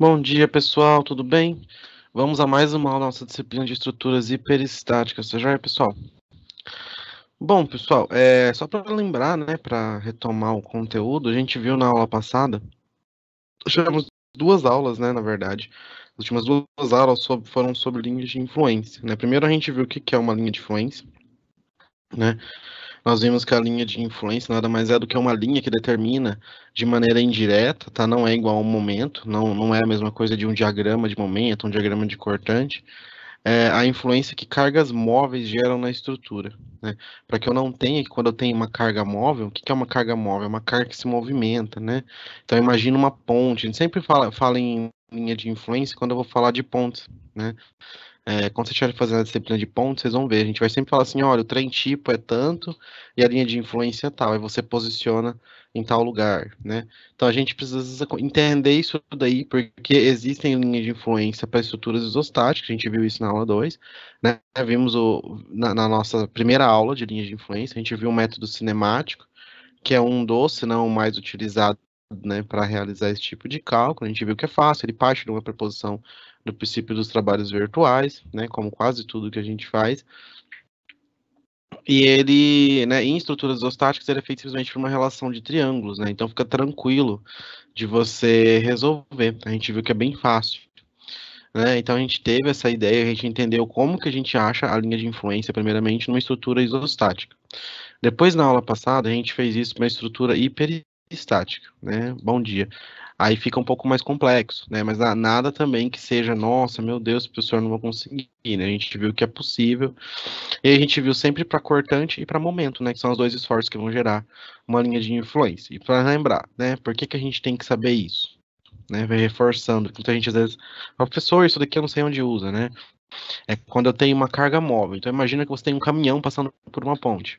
Bom dia, pessoal, tudo bem? Vamos a mais uma aula da nossa disciplina de estruturas hiperestáticas, tá joia, pessoal? Bom, pessoal, só para lembrar, né, para retomar o conteúdo, a gente viu na aula passada, tivemos duas aulas, né, na verdade. As últimas duas aulas foram sobre linhas de influência, né? Primeiro a gente viu o que é uma linha de influência, né? Nós vimos que a linha de influência nada mais é do que uma linha que determina de maneira indireta, tá? Não é igual a um momento, não é a mesma coisa de um diagrama de momento, um diagrama de cortante. A influência que cargas móveis geram na estrutura, né? Para que eu não tenha, quando eu tenho uma carga móvel, o que é uma carga móvel? É uma carga que se movimenta, né? Então imagina uma ponte. A gente sempre fala em linha de influência quando eu vou falar de pontes, né? Quando você estiver fazendo a disciplina de pontos, vocês vão ver. A gente vai sempre falar assim: olha, o trem tipo é tanto e a linha de influência é tal. Aí você posiciona em tal lugar, né? Então a gente precisa entender isso daí, porque existem linhas de influência para estruturas isostáticas. A gente viu isso na aula 2, né? Vimos na nossa primeira aula de linhas de influência, a gente viu o método cinemático, que é um dos, se não o mais utilizado, né, para realizar esse tipo de cálculo. A gente viu que é fácil, ele parte de uma preposição do princípio dos trabalhos virtuais, né, como quase tudo que a gente faz. E ele, né, em estruturas isostáticas, ele é feito simplesmente por uma relação de triângulos, né, então fica tranquilo de você resolver. A gente viu que é bem fácil, né, então a gente teve essa ideia, a gente entendeu como que a gente acha a linha de influência, primeiramente, numa estrutura isostática. Depois, na aula passada, a gente fez isso para uma estrutura hiperestática, né? Bom dia. Aí fica um pouco mais complexo, né? Mas nada também que seja, nossa, meu Deus, professor, não vou conseguir, né? A gente viu que é possível. E a gente viu sempre para cortante e para momento, né? Que são os dois esforços que vão gerar uma linha de influência. E para lembrar, né? Por que que a gente tem que saber isso? Né? Vai reforçando. Muita gente às vezes fala, professor, isso daqui eu não sei onde usa, né? É quando eu tenho uma carga móvel. Então imagina que você tem um caminhão passando por uma ponte.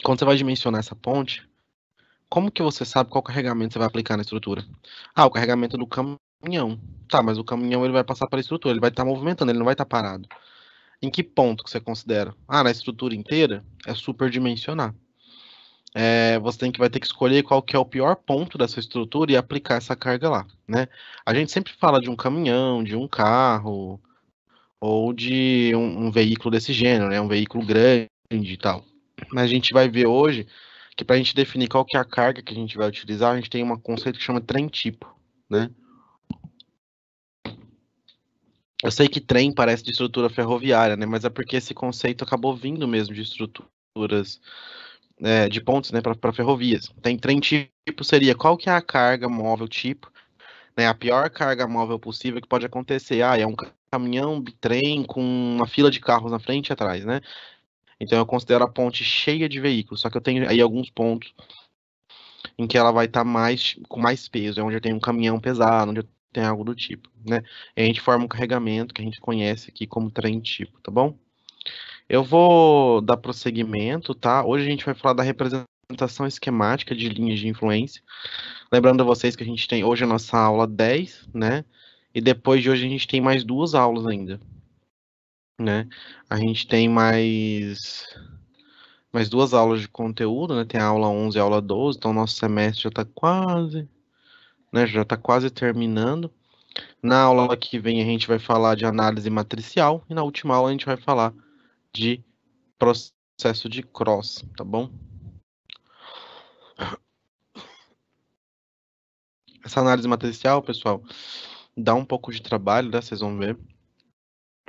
Quando você vai dimensionar essa ponte, como que você sabe qual carregamento você vai aplicar na estrutura? Ah, o carregamento do caminhão. Tá, mas o caminhão ele vai passar pela estrutura, ele vai estar movimentando, ele não vai estar parado. Em que ponto que você considera? Ah, na estrutura inteira é superdimensionar. Você vai ter que escolher qual que é o pior ponto dessa estrutura e aplicar essa carga lá, né? A gente sempre fala de um caminhão, de um carro ou de um veículo desse gênero, né? Um veículo grande e tal. Mas a gente vai ver hoje que para a gente definir qual que é a carga que a gente vai utilizar, a gente tem um conceito que chama trem tipo, né? Eu sei que trem parece de estrutura ferroviária, né? Mas é porque esse conceito acabou vindo mesmo de estruturas de pontes, né, para ferrovias. Tem trem tipo seria qual que é a carga móvel tipo, né? A pior carga móvel possível que pode acontecer. Ah, é um caminhão bitrem com uma fila de carros na frente e atrás, né? Então eu considero a ponte cheia de veículos, só que eu tenho aí alguns pontos em que ela vai estar com mais peso, é onde eu tenho um caminhão pesado, onde eu tenho algo do tipo, né? E a gente forma um carregamento que a gente conhece aqui como trem tipo, tá bom? Eu vou dar prosseguimento, tá? Hoje a gente vai falar da representação esquemática de linhas de influência. Lembrando a vocês que a gente tem hoje a nossa aula 10, né? E depois de hoje a gente tem mais duas aulas ainda, né? A gente tem mais duas aulas de conteúdo, né? Tem a aula 11 e a aula 12, então nosso semestre já está quase, né? Já está quase terminando. Na aula que vem a gente vai falar de análise matricial e na última aula a gente vai falar de processo de cross, tá bom? Essa análise matricial, pessoal, dá um pouco de trabalho, né? Vocês vão ver.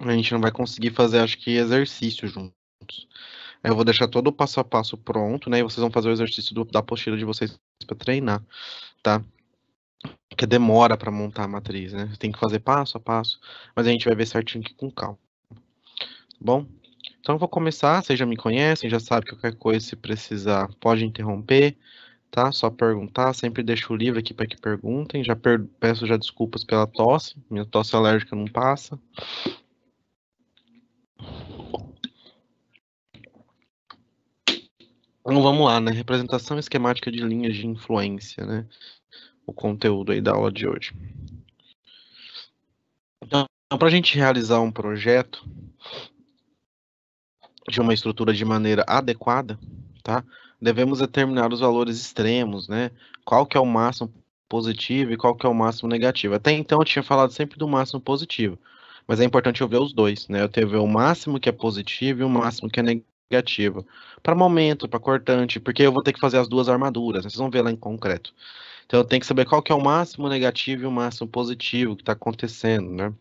A gente não vai conseguir fazer, acho que, exercício juntos. Eu vou deixar todo o passo a passo pronto, né? E vocês vão fazer o exercício da apostila de vocês para treinar, tá? Porque demora para montar a matriz, né? Tem que fazer passo a passo, mas a gente vai ver certinho aqui com calma, tá bom? Então eu vou começar, vocês já me conhecem, já sabem que qualquer coisa, se precisar, pode interromper, tá? Só perguntar, sempre deixo o livro aqui para que perguntem. Já peço já desculpas pela tosse, minha tosse alérgica não passa. Então vamos lá, né? Representação esquemática de linhas de influência, né? O conteúdo aí da aula de hoje. Então, para a gente realizar um projeto de uma estrutura de maneira adequada, tá? Devemos determinar os valores extremos, né? Qual que é o máximo positivo e qual que é o máximo negativo. Até então eu tinha falado sempre do máximo positivo, mas é importante eu ver os dois, né? Eu tenho que ver o máximo que é positivo e o máximo que é negativo. Para momento, para cortante, porque eu vou ter que fazer as duas armaduras, né? Vocês vão ver lá em concreto. Então eu tenho que saber qual que é o máximo negativo e o máximo positivo que está acontecendo, né?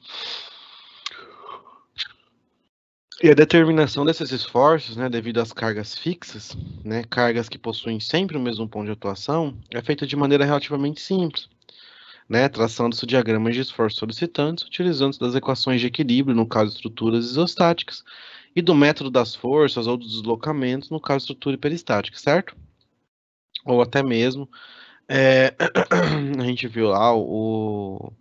E a determinação desses esforços, né, devido às cargas fixas, né, cargas que possuem sempre o mesmo ponto de atuação, é feita de maneira relativamente simples, né, traçando-se diagramas de esforço solicitantes, utilizando-se das equações de equilíbrio, no caso estruturas isostáticas, e do método das forças ou dos deslocamentos, no caso estrutura hiperestática, certo? Ou até mesmo, a gente viu lá o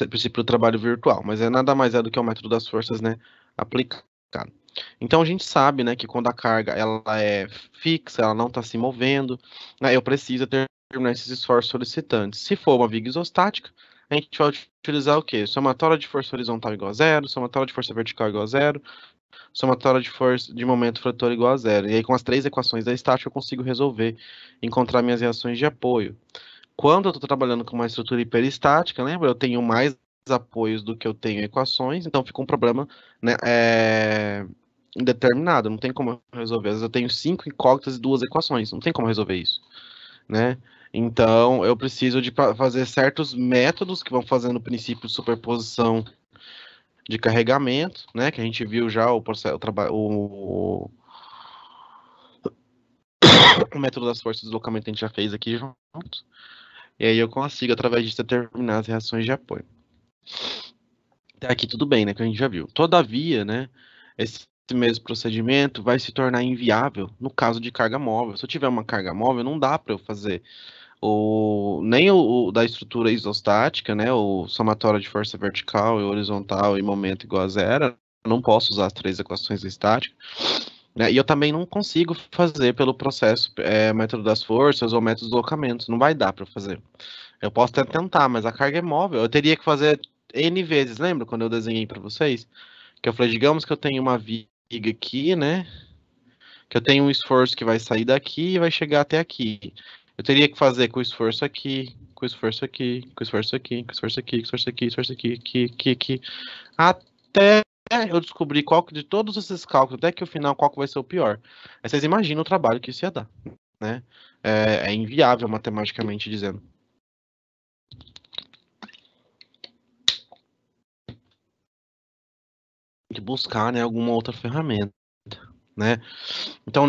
princípio do trabalho virtual, mas é nada mais do que o método das forças, né, aplicado. Então a gente sabe, né, que quando a carga ela é fixa, ela não está se movendo, né, eu preciso determinar esses esforços solicitantes. Se for uma viga isostática, a gente vai utilizar o quê? Somatória de força horizontal igual a zero, somatória de força vertical igual a zero, somatória de força de momento frator igual a zero. E aí com as três equações da estática eu consigo resolver, encontrar minhas reações de apoio. Quando eu estou trabalhando com uma estrutura hiperestática, lembra? Eu tenho mais apoios do que eu tenho equações, então fica um problema, né, indeterminado, não tem como eu resolver. Às vezes eu tenho 5 incógnitas e 2 equações, não tem como resolver isso, né? Então eu preciso de fazer certos métodos que vão fazendo o princípio de superposição de carregamento, né? Que a gente viu já o processo, o método das forças de deslocamento a gente já fez aqui juntos. E aí eu consigo, através disso, determinar as reações de apoio. Até aqui tudo bem, né? Que a gente já viu. Todavia, né? Esse mesmo procedimento vai se tornar inviável no caso de carga móvel. Se eu tiver uma carga móvel, não dá para eu fazer nem o da estrutura isostática, né? O somatório de força vertical e horizontal e momento igual a zero. Eu não posso usar as três equações estáticas. Né? E eu também não consigo fazer pelo processo método das forças ou método dos deslocamentos. Não vai dar para fazer. Eu posso até tentar, mas a carga é móvel. Eu teria que fazer N vezes. Lembra quando eu desenhei para vocês? Que eu falei, digamos que eu tenho uma viga aqui, né? Que eu tenho um esforço que vai sair daqui e vai chegar até aqui. Eu teria que fazer com o esforço aqui, com o esforço aqui, com o esforço aqui, com o esforço aqui, com o esforço aqui, esforço aqui, aqui, até eu descobrir qual de todos esses cálculos, até que o final, qual que vai ser o pior. Aí vocês imaginam o trabalho que isso ia dar, né? É inviável matematicamente dizendo. De buscar, né, alguma outra ferramenta, né? Então,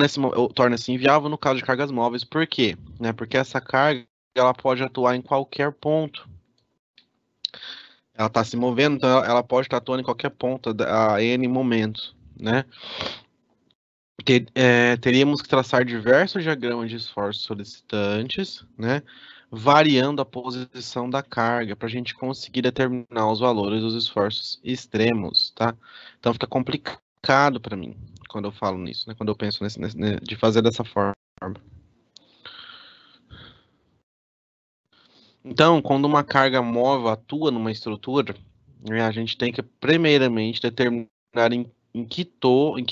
torna-se inviável no caso de cargas móveis. Por quê? Né? Porque essa carga ela pode atuar em qualquer ponto. Ela está se movendo, então ela pode estar atuando em qualquer ponto a N momentos, né? Teríamos que traçar diversos diagramas de esforços solicitantes, né? Variando a posição da carga para a gente conseguir determinar os valores dos esforços extremos, tá? Então fica complicado para mim quando eu falo nisso, né? Quando eu penso de fazer dessa forma. Então, quando uma carga móvel atua numa estrutura, né, a gente tem que primeiramente determinar em que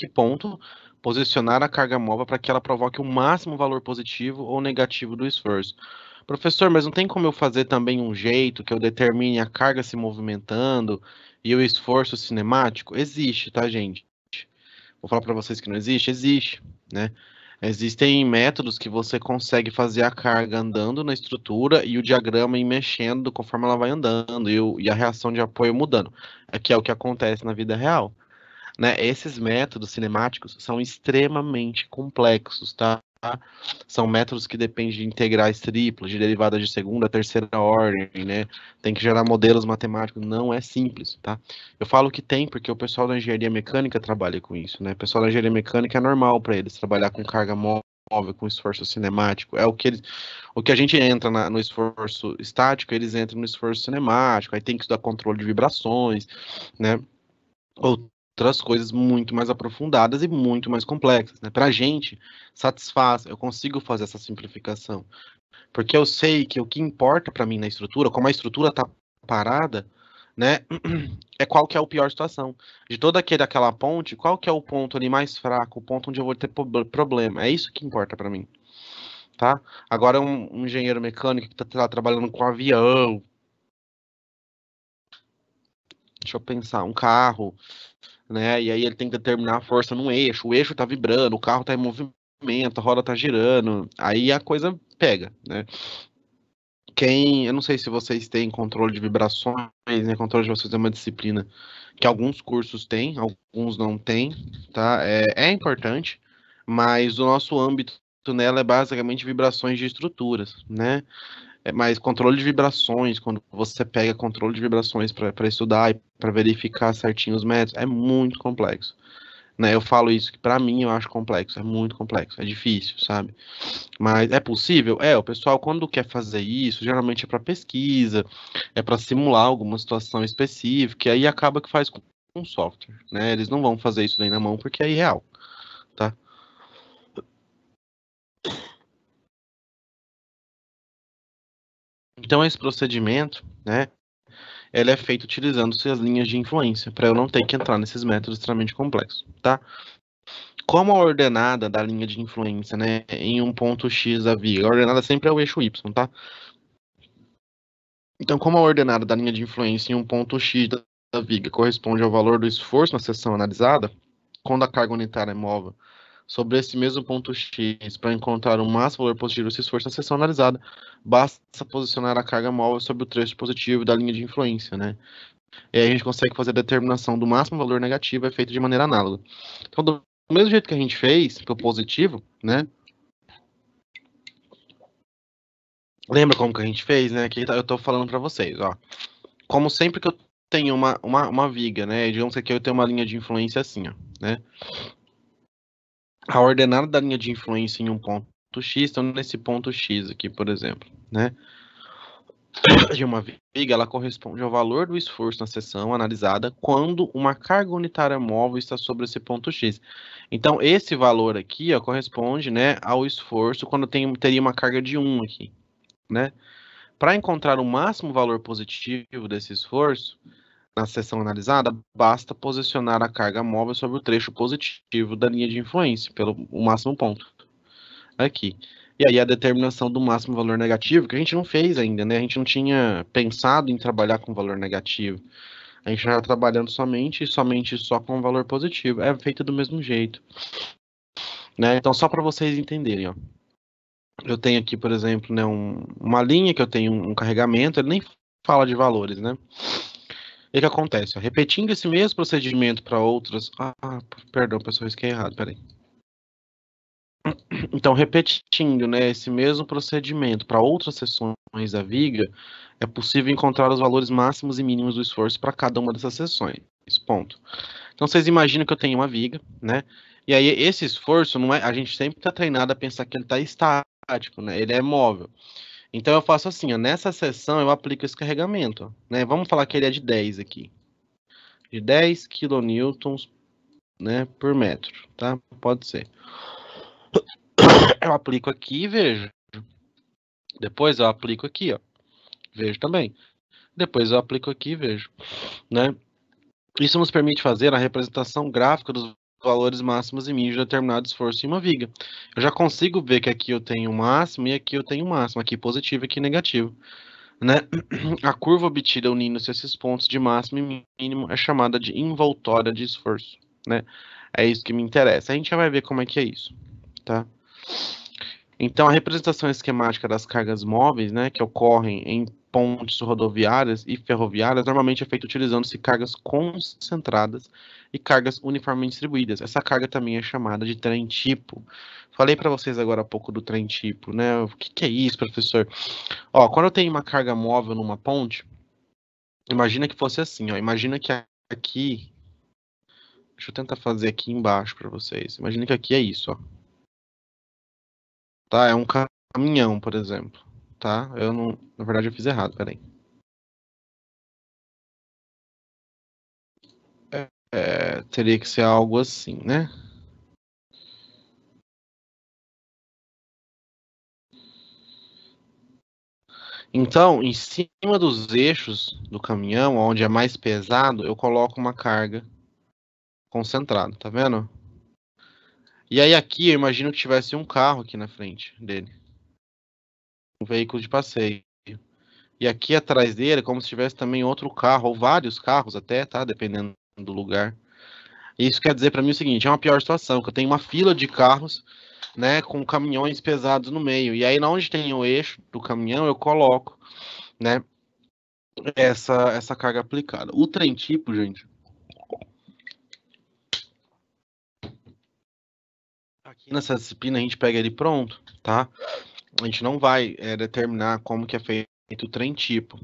ponto posicionar a carga móvel para que ela provoque o máximo valor positivo ou negativo do esforço. Professor, mas não tem como eu fazer também um jeito que eu determine a carga se movimentando e o esforço cinemático? Existe, tá, gente? Vou falar para vocês que não existe? Existe, né? Existem métodos que você consegue fazer a carga andando na estrutura e o diagrama ir mexendo conforme ela vai andando e a reação de apoio mudando. Que é o que acontece na vida real, né? Esses métodos cinemáticos são extremamente complexos, tá? São métodos que dependem de integrais triplas, de derivadas de segunda, terceira ordem, né? Tem que gerar modelos matemáticos, não é simples, tá? Eu falo que tem porque o pessoal da engenharia mecânica trabalha com isso, né? O pessoal da engenharia mecânica é normal para eles trabalhar com carga móvel, com esforço cinemático. É o que a gente entra no esforço estático, eles entram no esforço cinemático, aí tem que estudar controle de vibrações, né? Outras coisas muito mais aprofundadas e muito mais complexas, né? Para a gente, satisfaz, eu consigo fazer essa simplificação, porque eu sei que o que importa para mim na estrutura, como a estrutura está parada, né, é qual que é a pior situação. De toda aquela ponte, qual que é o ponto ali mais fraco, o ponto onde eu vou ter problema. É isso que importa para mim. tá? Agora um engenheiro mecânico que está trabalhando com avião, deixa eu pensar, um carro, né? E aí ele tem que determinar a força no eixo, o eixo está vibrando, o carro está em movimento, a roda está girando, aí a coisa pega, né? Eu não sei se vocês têm controle de vibrações, né? Controle de vibrações é uma disciplina que alguns cursos têm, alguns não têm, tá? É importante, mas o nosso âmbito nela é basicamente vibrações de estruturas, né? Mas controle de vibrações, quando você pega controle de vibrações para estudar e para verificar certinho os métodos, é muito complexo, né? Eu falo isso que para mim eu acho complexo, é muito complexo, é difícil, sabe? Mas é possível? O pessoal quando quer fazer isso, geralmente é para pesquisa, é para simular alguma situação específica, e aí acaba que faz com um software, né? Eles não vão fazer isso nem na mão porque é irreal, tá? Então esse procedimento, né, ele é feito utilizando-se as linhas de influência, para eu não ter que entrar nesses métodos extremamente complexos, tá? Como a ordenada da linha de influência, né, em um ponto X da viga, a ordenada sempre é o eixo Y, tá? Então, como a ordenada da linha de influência em um ponto X da viga corresponde ao valor do esforço na seção analisada, quando a carga unitária é móvel sobre esse mesmo ponto X para encontrar o máximo valor positivo desse esforço na seção analisada, basta posicionar a carga móvel sobre o trecho positivo da linha de influência, né? E aí a gente consegue fazer a determinação do máximo valor negativo, é feito de maneira análoga. Então, do mesmo jeito que a gente fez para o positivo, né? Lembra como que a gente fez, né? Aqui eu estou falando para vocês, ó. Como sempre que eu tenho uma viga, né? Digamos que aqui eu tenho uma linha de influência assim, ó, né? A ordenada da linha de influência em um ponto X, então nesse ponto X aqui, por exemplo, né? De uma viga, ela corresponde ao valor do esforço na seção analisada quando uma carga unitária móvel está sobre esse ponto X. Então, esse valor aqui, ó, corresponde, né, ao esforço quando teria uma carga de 1 aqui, né? Para encontrar o máximo valor positivo desse esforço, na seção analisada, basta posicionar a carga móvel sobre o trecho positivo da linha de influência, pelo o máximo ponto. Aqui. E aí a determinação do máximo valor negativo, que a gente não fez ainda, né? A gente não tinha pensado em trabalhar com valor negativo. A gente já está trabalhando somente só com valor positivo. É feito do mesmo jeito, né? Então, só para vocês entenderem, ó. Eu tenho aqui, por exemplo, né, uma linha que eu tenho um carregamento, ele nem fala de valores, né? E o que acontece? Ó, repetindo esse mesmo procedimento para outras. Perdão, pessoal, risquei errado, peraí. Então, repetindo, né, esse mesmo procedimento para outras seções da viga, é possível encontrar os valores máximos e mínimos do esforço para cada uma dessas seções. Ponto. Então, vocês imaginam que eu tenho uma viga, né? E aí, esse esforço, não é, a gente sempre está treinado a pensar que ele está estático, né? Ele é móvel. Então, eu faço assim, ó, nessa seção eu aplico esse carregamento, ó, né? Vamos falar que ele é de 10 aqui. De 10 kilonewtons, né, por metro, tá? Pode ser. Eu aplico aqui e vejo. Depois eu aplico aqui, ó. Vejo também. Depois eu aplico aqui e vejo, né? Isso nos permite fazer a representação gráfica dos valores máximos e mínimos de determinado esforço em uma viga. Eu já consigo ver que aqui eu tenho máximo e aqui eu tenho máximo, aqui positivo e aqui negativo, né? A curva obtida unindo-se a esses pontos de máximo e mínimo é chamada de envoltória de esforço, né? É isso que me interessa. A gente já vai ver como é que é isso, tá? Então, a representação esquemática das cargas móveis, né, que ocorrem em pontes rodoviárias e ferroviárias, normalmente é feita utilizando-se cargas concentradas e cargas uniformemente distribuídas. Essa carga também é chamada de trem-tipo. Falei para vocês agora há pouco do trem-tipo, né? O que é isso, professor? Ó, quando eu tenho uma carga móvel numa ponte, imagina que fosse assim, ó. Imagina que aqui, deixa eu tentar fazer aqui embaixo para vocês. Imagina que aqui é isso, ó. Tá? É um caminhão, por exemplo, tá? Eu não, na verdade eu fiz errado, peraí. Teria que ser algo assim, né? Então, em cima dos eixos do caminhão, onde é mais pesado, eu coloco uma carga concentrada, tá vendo? E aí aqui eu imagino que tivesse um carro aqui na frente dele. um veículo de passeio. E aqui atrás dele, é como se tivesse também outro carro, ou vários carros até, tá? Dependendo do lugar. Isso quer dizer para mim o seguinte, é uma pior situação, que eu tenho uma fila de carros, né, com caminhões pesados no meio. E aí, onde tem o eixo do caminhão, eu coloco, né, essa carga aplicada. O trem tipo, gente, aqui nessa disciplina a gente pega ele pronto, tá? A gente não vai determinar como que é feito o trem tipo.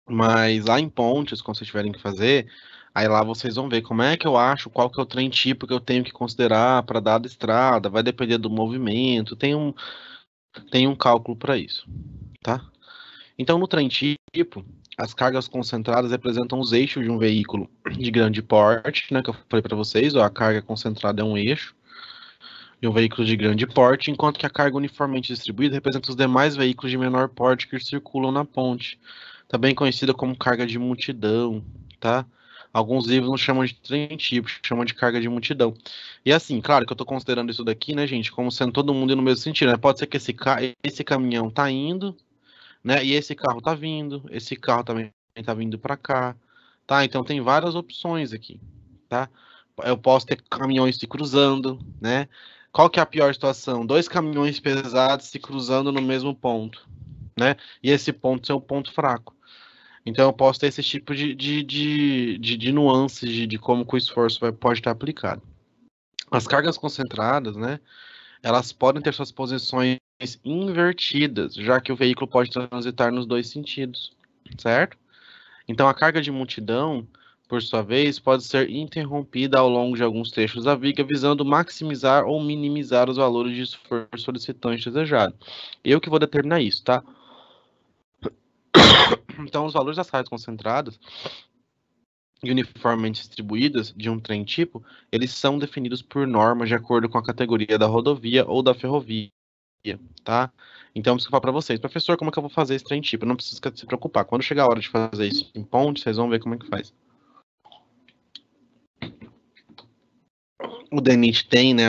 Mas lá em Pontes, quando vocês tiverem que fazer, aí lá vocês vão ver como é que eu acho, qual que é o trem tipo que eu tenho que considerar para dada estrada, vai depender do movimento, tem um cálculo para isso, tá? Então, no trem tipo, as cargas concentradas representam os eixos de um veículo de grande porte, né, que eu falei para vocês, ó, a carga concentrada é um eixo de um veículo de grande porte, enquanto que a carga uniformemente distribuída representa os demais veículos de menor porte que circulam na ponte, também conhecida como carga de multidão, tá? Alguns livros não chamam de trem tipo, chamam de carga de multidão. E assim, claro que eu estou considerando isso daqui, né, gente, como sendo todo mundo no mesmo sentido, né? Pode ser que esse caminhão tá indo, né? E esse carro tá vindo, esse carro também tá vindo para cá, tá? Então tem várias opções aqui, tá? Eu posso ter caminhões se cruzando, né? Qual que é a pior situação? Dois caminhões pesados se cruzando no mesmo ponto, né? E esse ponto ser o ponto fraco. Então eu posso ter esse tipo de nuances de como que o esforço pode estar aplicado. As cargas concentradas, né? Elas podem ter suas posições invertidas, já que o veículo pode transitar nos dois sentidos, certo? Então a carga de multidão, por sua vez, pode ser interrompida ao longo de alguns trechos da viga, visando maximizar ou minimizar os valores de esforço solicitante desejado. Eu que vou determinar isso, tá? Então os valores das cargas concentradas e uniformemente distribuídas de um trem tipo, eles são definidos por norma de acordo com a categoria da rodovia ou da ferrovia, tá? Então, eu preciso falar para vocês, professor, como é que eu vou fazer esse trem tipo? Não precisa se preocupar. Quando chegar a hora de fazer isso em ponte, vocês vão ver como é que faz. O DENIT tem, né,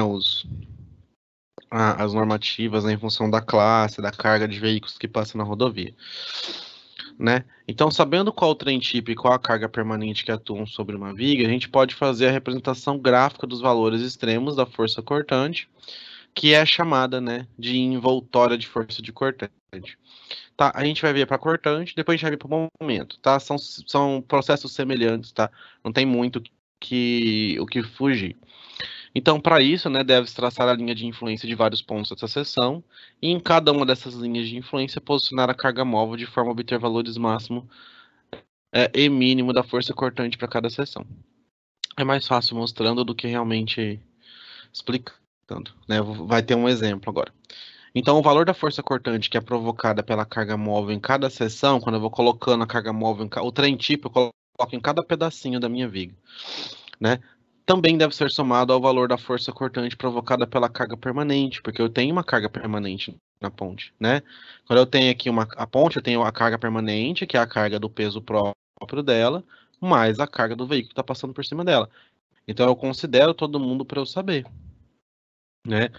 as normativas, né, em função da classe, da carga de veículos que passam na rodovia, né? Então, sabendo qual o trem tipo e qual a carga permanente que atuam sobre uma viga, a gente pode fazer a representação gráfica dos valores extremos da força cortante, que é chamada, né, de envoltória de força de cortante. Tá, a gente vai ver para cortante, depois a gente vai ver para o momento, tá? São processos semelhantes, tá? Não tem muito o que fugir. Então, para isso, né, deve-se traçar a linha de influência de vários pontos dessa seção, e em cada uma dessas linhas de influência posicionar a carga móvel de forma a obter valores máximo e mínimo da força cortante para cada seção. É mais fácil mostrando do que realmente explicando, né? Vai ter um exemplo agora. Então, o valor da força cortante que é provocada pela carga móvel em cada seção, quando eu vou colocando a carga móvel, o trem tipo, eu coloco em cada pedacinho da minha viga, né? Também deve ser somado ao valor da força cortante provocada pela carga permanente, porque eu tenho uma carga permanente na ponte, né? Quando eu tenho aqui a ponte, eu tenho a carga permanente, que é a carga do peso próprio dela, mais a carga do veículo que está passando por cima dela. Então, eu considero todo mundo para eu saber, né?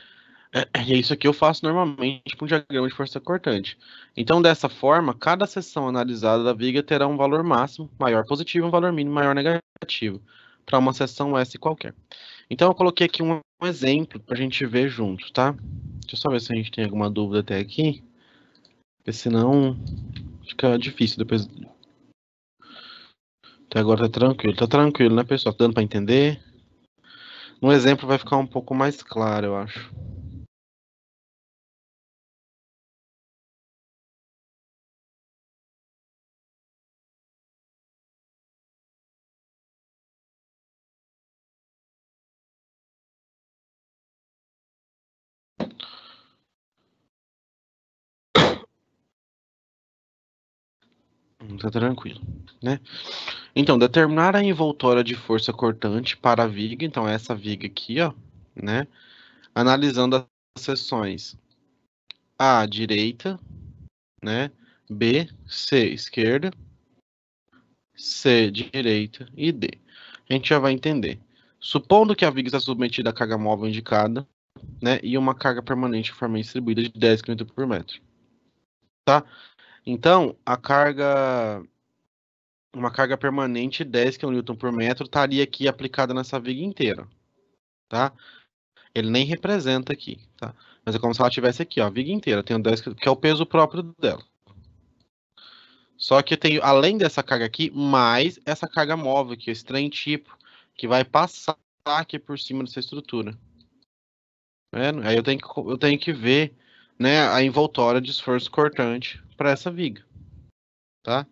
E é isso aqui eu faço normalmente com um diagrama de força cortante. Então, dessa forma, cada seção analisada da viga terá um valor máximo, maior positivo, e um valor mínimo, maior negativo, para uma seção S qualquer. Então, eu coloquei aqui um exemplo para a gente ver junto, tá? Deixa eu só ver se a gente tem alguma dúvida até aqui, porque senão fica difícil depois. Até agora tá tranquilo, né, pessoal? Tá dando para entender? No exemplo vai ficar um pouco mais claro, eu acho. Tá tranquilo, né? Então, determinar a envoltória de força cortante para a viga, então essa viga aqui, ó, né? Analisando as seções A, direita, né? B, C, esquerda, C, direita e D. A gente já vai entender. Supondo que a viga está submetida à carga móvel indicada, né? E uma carga permanente de forma distribuída de 10 km por metro. tá? Então, uma carga permanente 10 kN por metro estaria aqui aplicada nessa viga inteira, tá? Ele nem representa aqui, tá? Mas é como se ela tivesse aqui, ó, a viga inteira, tem o 10, que é o peso próprio dela. Só que eu tenho, além dessa carga aqui, mais essa carga móvel aqui, esse trem tipo, que vai passar aqui por cima dessa estrutura. Tá vendo? Aí eu tenho que ver, né, a envoltória de esforço cortante para essa viga, tá?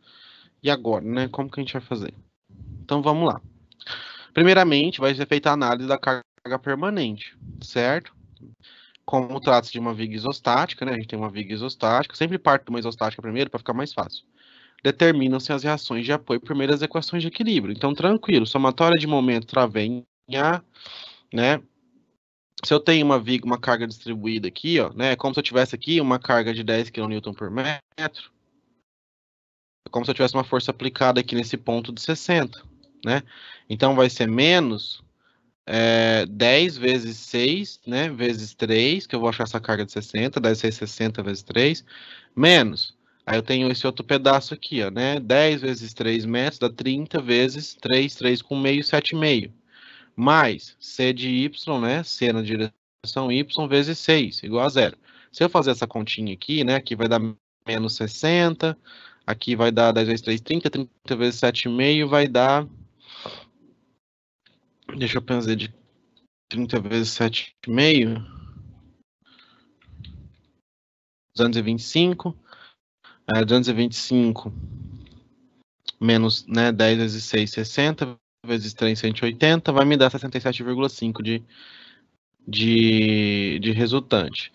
E agora, né, como que a gente vai fazer? Então vamos lá. Primeiramente, vai ser feita a análise da carga permanente, certo? Como trata-se de uma viga isostática, né? A gente tem uma viga isostática, sempre parte de uma isostática primeiro para ficar mais fácil. Determinam-se as reações de apoio por meio das equações de equilíbrio. Então, tranquilo, somatória de momento trava-em A, né? Se eu tenho uma viga, uma carga distribuída aqui, ó, né? É como se eu tivesse aqui uma carga de 10 kN por metro. É como se eu tivesse uma força aplicada aqui nesse ponto de 60, né? Então, vai ser menos 10 vezes 6, né? Vezes 3, que eu vou achar essa carga de 60, 10 vezes 60 vezes 3, menos. Aí eu tenho esse outro pedaço aqui, ó, né? 10 vezes 3 metros dá 30 vezes 3, 3 com meio, 7,5. Mais C de Y, né? C na direção Y vezes 6, igual a zero. Se eu fazer essa continha aqui, né? Aqui vai dar menos 60, aqui vai dar 10 vezes 3, 30, 30 vezes 7,5 vai dar... Deixa eu pensar de 30 vezes 7,5... 225. 225 menos, né, 10 vezes 6, 60, vezes 3, 180, vai me dar 67,5 de resultante.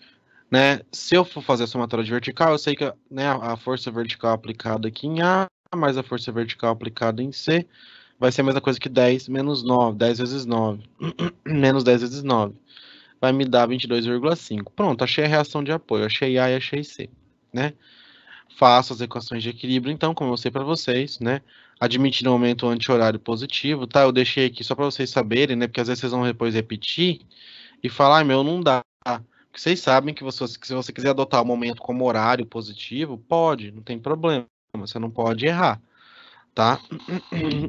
Né? Se eu for fazer a somatória de vertical, eu sei que, né, a força vertical aplicada aqui em A, mais a força vertical aplicada em C, vai ser a mesma coisa que 10 menos 9, 10 vezes 9, menos 10 vezes 9. Vai me dar 22,5. Pronto, achei a reação de apoio, achei A e achei C, né? Faço as equações de equilíbrio, então, como eu mostrei para vocês, né? Admitindo um aumento anti-horário positivo, tá? Eu deixei aqui só para vocês saberem, né? Porque às vezes vocês vão depois repetir e falar, meu, não dá. Porque vocês sabem que se você quiser adotar o momento como horário positivo, pode, não tem problema. Você não pode errar, tá?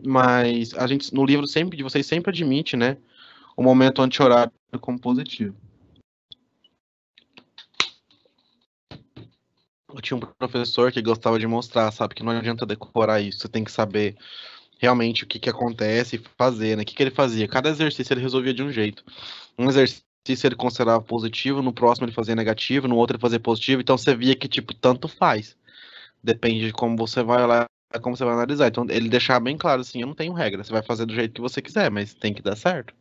Mas a gente, no livro sempre, de vocês sempre admite, né? O momento anti-horário como positivo. Eu tinha um professor que gostava de mostrar, sabe, que não adianta decorar isso, você tem que saber realmente o que que acontece e fazer, né? O que que ele fazia? Cada exercício ele resolvia de um jeito. Um exercício ele considerava positivo, no próximo ele fazia negativo, no outro ele fazia positivo, então você via que, tipo, tanto faz. Depende de como você vai lá, como você vai analisar. Então ele deixava bem claro assim, eu não tenho regra, você vai fazer do jeito que você quiser, mas tem que dar certo.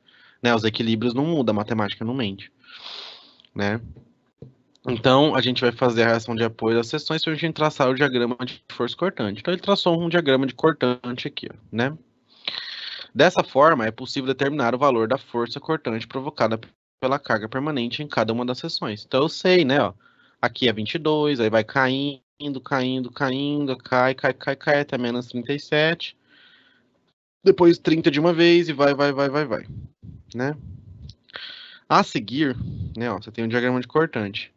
Né? Os equilíbrios não mudam, a matemática não mente. Né? Então, a gente vai fazer a reação de apoio das seções para a gente traçar o diagrama de força cortante. Então, ele traçou um diagrama de cortante aqui, ó, né? Dessa forma, é possível determinar o valor da força cortante provocada pela carga permanente em cada uma das seções. Então, eu sei, né, ó, aqui é 22, aí vai caindo, caindo, caindo, cai, até menos 37. Depois 30 de uma vez e vai, né? A seguir, né, ó, você tem um diagrama de cortante.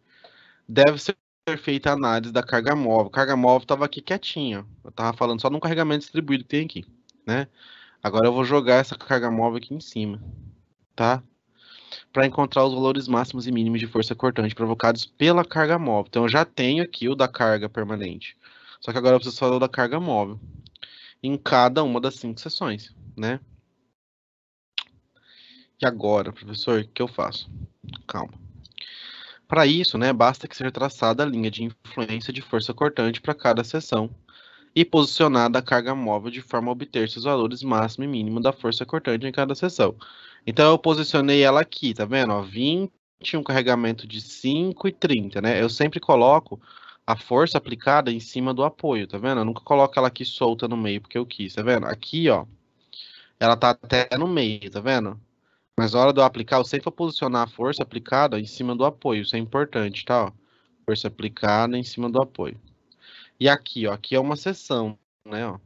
Deve ser feita a análise da carga móvel. A carga móvel estava aqui quietinha. Eu estava falando só no carregamento distribuído que tem aqui, né? Agora eu vou jogar essa carga móvel aqui em cima, tá? Para encontrar os valores máximos e mínimos de força cortante provocados pela carga móvel. Então eu já tenho aqui o da carga permanente. Só que agora eu preciso fazer o da carga móvel. Em cada uma das 5 seções, né? E agora, professor, o que eu faço? Calma. Para isso, né, basta que seja traçada a linha de influência de força cortante para cada seção e posicionada a carga móvel de forma a obter seus valores máximo e mínimo da força cortante em cada seção. Então, eu posicionei ela aqui, tá vendo? Ó, 20, um carregamento de 5 e 30, né? Eu sempre coloco a força aplicada em cima do apoio, tá vendo? Eu nunca coloco ela aqui solta no meio, porque eu quis, tá vendo? Aqui, ó, ela tá até no meio, tá vendo? Mas na hora de eu aplicar, eu sempre vou posicionar a força aplicada em cima do apoio, isso é importante, tá? Ó, força aplicada em cima do apoio. E aqui, ó, aqui é uma seção, né, ó,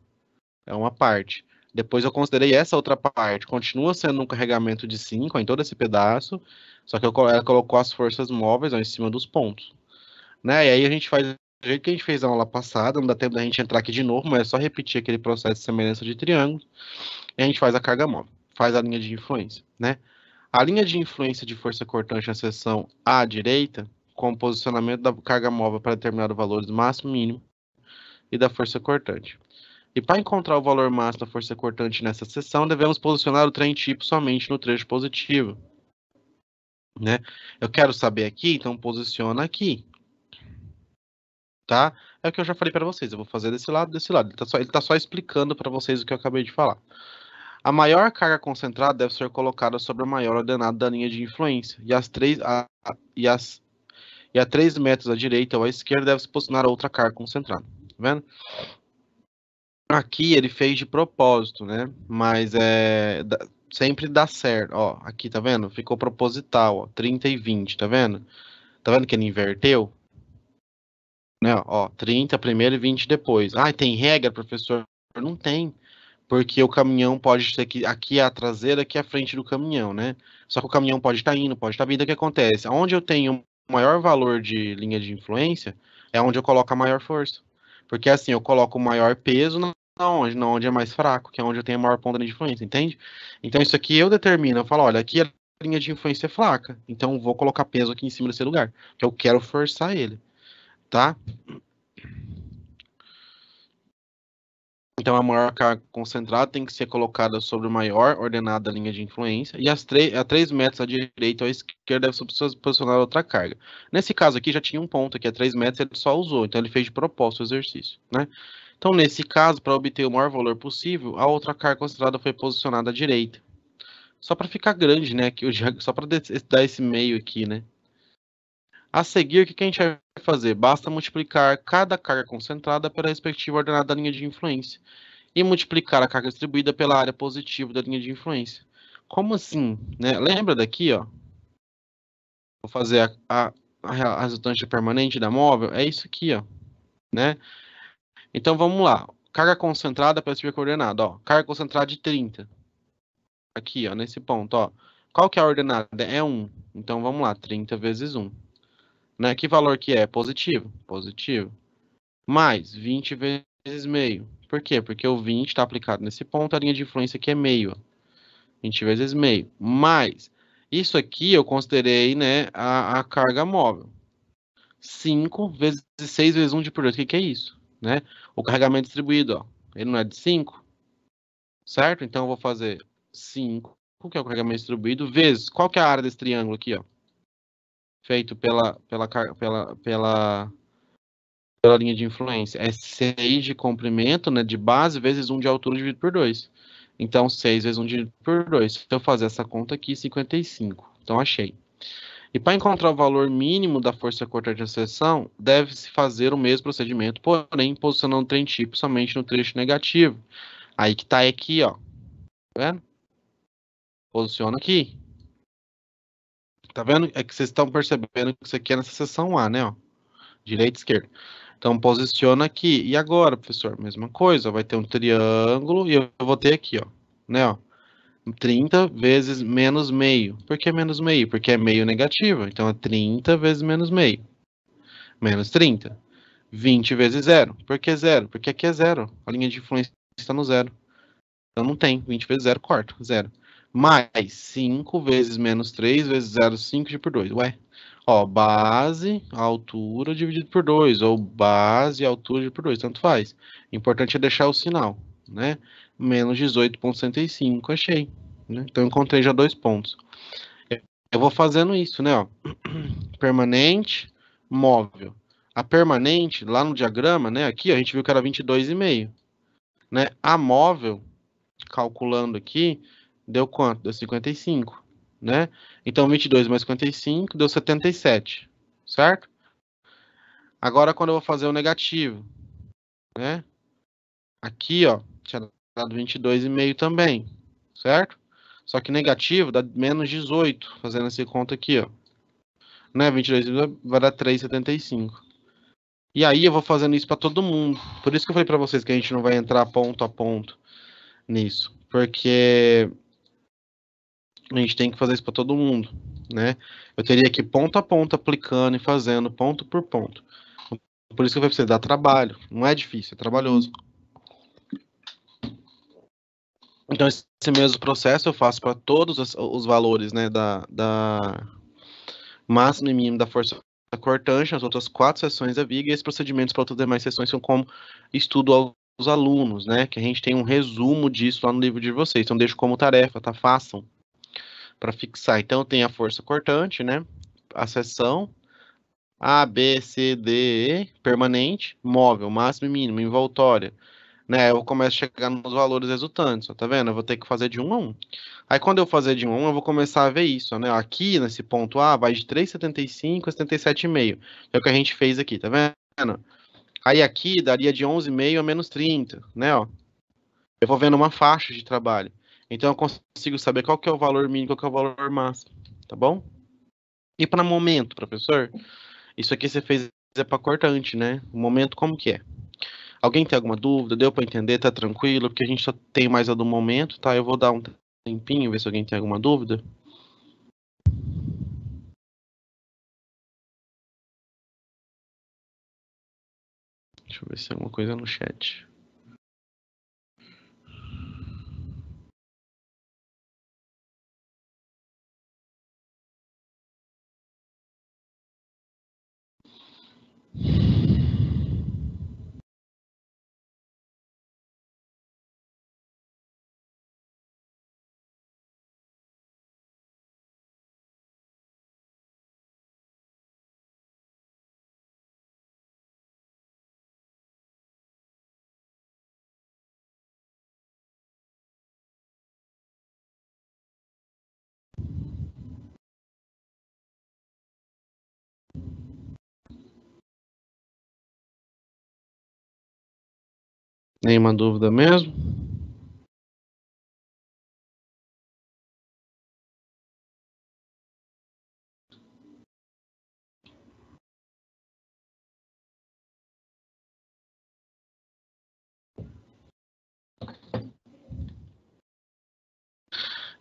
é uma parte. Depois eu considerei essa outra parte, continua sendo um carregamento de 5 em todo esse pedaço, só que ela colocou as forças móveis ó, em cima dos pontos, né, e aí a gente faz jeito que a gente fez na aula passada, não dá tempo da gente entrar aqui de novo, mas é só repetir aquele processo de semelhança de triângulo, e a gente faz a carga móvel, faz a linha de influência, né? A linha de influência de força cortante na seção à direita, com o posicionamento da carga móvel para determinar o valor máximo e mínimo e da força cortante. E para encontrar o valor máximo da força cortante nessa seção, devemos posicionar o trem tipo somente no trecho positivo, né? Eu quero saber aqui, então posiciona aqui, tá? É o que eu já falei para vocês, eu vou fazer desse lado, desse lado. Ele tá só explicando para vocês o que eu acabei de falar. A maior carga concentrada deve ser colocada sobre a maior ordenada da linha de influência, e a 3 metros à direita ou à esquerda deve se posicionar a outra carga concentrada, tá vendo? Aqui ele fez de propósito, né? Mas sempre dá certo. Ó, aqui, tá vendo? Ficou proposital, ó, 30 e 20, tá vendo? Tá vendo que ele inverteu? Né? Ó, 30 primeiro e 20 depois. Ah, tem regra, professor? Não tem. Porque o caminhão pode ser aqui é a traseira, aqui é a frente do caminhão, né? Só que o caminhão pode estar indo, pode estar vindo. O que acontece? Onde eu tenho o maior valor de linha de influência é onde eu coloco a maior força. Porque assim, eu coloco o maior peso na onde é mais fraco, que é onde eu tenho a maior ponta de influência, entende? Então isso aqui eu determino, eu falo, olha, aqui a linha de influência é fraca, então eu vou colocar peso aqui em cima desse lugar, que eu quero forçar ele, tá? Então, a maior carga concentrada tem que ser colocada sobre o maior ordenado da linha de influência, e a 3 metros à direita ou à esquerda deve ser posicionada outra carga. Nesse caso aqui, já tinha um ponto aqui, a 3 metros ele só usou, então ele fez de propósito o exercício, né? Então, nesse caso, para obter o maior valor possível, a outra carga concentrada foi posicionada à direita. Só para ficar grande, né? Só para dar esse meio aqui, né? A seguir, o que a gente vai fazer? Basta multiplicar cada carga concentrada pela respectiva ordenada da linha de influência e multiplicar a carga distribuída pela área positiva da linha de influência. Como assim? Né? Lembra daqui, ó? Vou fazer a resultante permanente da móvel. É isso aqui, ó. Né? Então, vamos lá. Carga concentrada pela respectiva coordenada. Ó. Carga concentrada de 30. Aqui, ó, nesse ponto. Ó. Qual que é a ordenada? É 1. Então, vamos lá. 30 vezes 1. Né? Que valor que é? Positivo. Positivo. Mais 20 vezes meio. Por quê? Porque o 20 está aplicado nesse ponto, a linha de influência aqui é meio. Ó. 20 vezes meio. Mais, isso aqui eu considerei, né, a carga móvel. 5 vezes 6 vezes 1 de por 2. O que é isso? Né? O carregamento distribuído, ó, ele não é de 5, certo? Então eu vou fazer 5, que é o carregamento distribuído, vezes, qual que é a área desse triângulo aqui, ó? Feito pela linha de influência. É 6 de comprimento, né, de base, vezes 1 de altura dividido por 2. Então, 6 vezes 1 dividido por 2. Se eu fazer essa conta aqui, 55. Então, achei. E para encontrar o valor mínimo da força cortante de seção, deve-se fazer o mesmo procedimento, porém, posicionando o trem tipo somente no trecho negativo. Aí que tá aqui, ó. Tá vendo? Posiciona aqui. Tá vendo? É que vocês estão percebendo que isso aqui é nessa seção A, né? Ó. Direita e esquerda. Então, posiciona aqui. E agora, professor? Mesma coisa. Vai ter um triângulo e eu vou ter aqui, ó. Né, ó. 30 vezes menos meio. Por que menos meio? Porque é meio negativo. Então, é 30 vezes menos meio. Menos 30. 20 vezes zero. Por que zero? Porque aqui é zero. A linha de influência está no zero. Então, não tem. 20 vezes zero, corta. Zero. Mais 5 vezes menos 3 vezes 0, 5 dividido por 2. Ué. Ó, base, altura dividido por 2. Ou base, altura dividido por 2. Tanto faz. O importante é deixar o sinal, né? Menos 18,65. Achei. Né? Então, encontrei já 2 pontos. Eu vou fazendo isso, né? Ó. Permanente, móvel. A permanente, lá no diagrama, né? Aqui, ó, a gente viu que era 22,5. Né? A móvel, calculando aqui, deu quanto? Deu 55, né? Então, 22 mais 55 deu 77, certo? Agora, quando eu vou fazer o negativo, né? Aqui, ó, tinha dado 22,5 também, certo? Só que negativo dá menos 18, fazendo essa conta aqui, ó. Né? 22 vai dar 3,75. E aí eu vou fazendo isso para todo mundo. Por isso que eu falei para vocês que a gente não vai entrar ponto a ponto nisso. Porque a gente tem que fazer isso para todo mundo, né? Eu teria que ponto a ponto aplicando e fazendo ponto por ponto. Por isso que vai precisar dar trabalho. Não é difícil, é trabalhoso. Então, esse mesmo processo eu faço para todos os valores, né, da máximo e mínimo da força cortante, as outras 4 seções da viga, e esses procedimentos para outras demais seções são como estudo aos alunos, né, que a gente tem um resumo disso lá no livro de vocês. Então, deixo como tarefa, tá? Façam para fixar. Então, tem a força cortante, né, a seção, A, B, C, D, E, permanente, móvel, máximo e mínimo, envoltória, né? Eu começo a chegar nos valores resultantes, ó, tá vendo? Eu vou ter que fazer de 1 a 1. Aí quando eu fazer de 1 a 1, eu vou começar a ver isso, né? Aqui nesse ponto A vai de 3,75 a 77,5. É o que a gente fez aqui, tá vendo? Aí aqui daria de 11,5 a menos 30, né? Ó. Eu vou vendo uma faixa de trabalho. Então eu consigo saber qual que é o valor mínimo, qual que é o valor máximo, tá bom? E para momento, professor? Isso aqui você fez é para cortante, né? O momento como que é? Alguém tem alguma dúvida? Deu para entender? Tá tranquilo? Porque a gente só tem mais a do momento, tá? Eu vou dar um tempinho, ver se alguém tem alguma dúvida. Deixa eu ver se tem alguma coisa no chat. Nenhuma dúvida mesmo?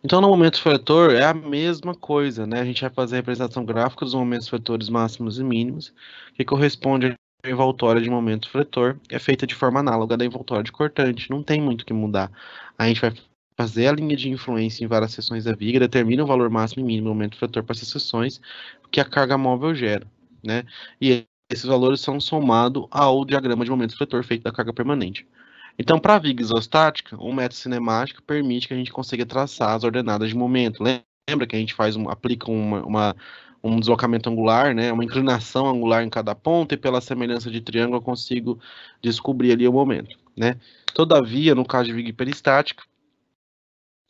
Então, no momento fletor é a mesma coisa, né? A gente vai fazer a representação gráfica dos momentos fletores máximos e mínimos, que corresponde à envoltória de momento fletor, é feita de forma análoga da envoltória de cortante, não tem muito o que mudar. A gente vai fazer a linha de influência em várias seções da viga, determina o valor máximo e mínimo do momento fletor para essas seções que a carga móvel gera, né? E esses valores são somados ao diagrama de momento fletor feito da carga permanente. Então, para a viga isostática, o método cinemático permite que a gente consiga traçar as ordenadas de momento. Lembra que a gente aplica um deslocamento angular, né, uma inclinação angular em cada ponta, e pela semelhança de triângulo eu consigo descobrir ali o momento, né? Todavia, no caso de viga hiperestática,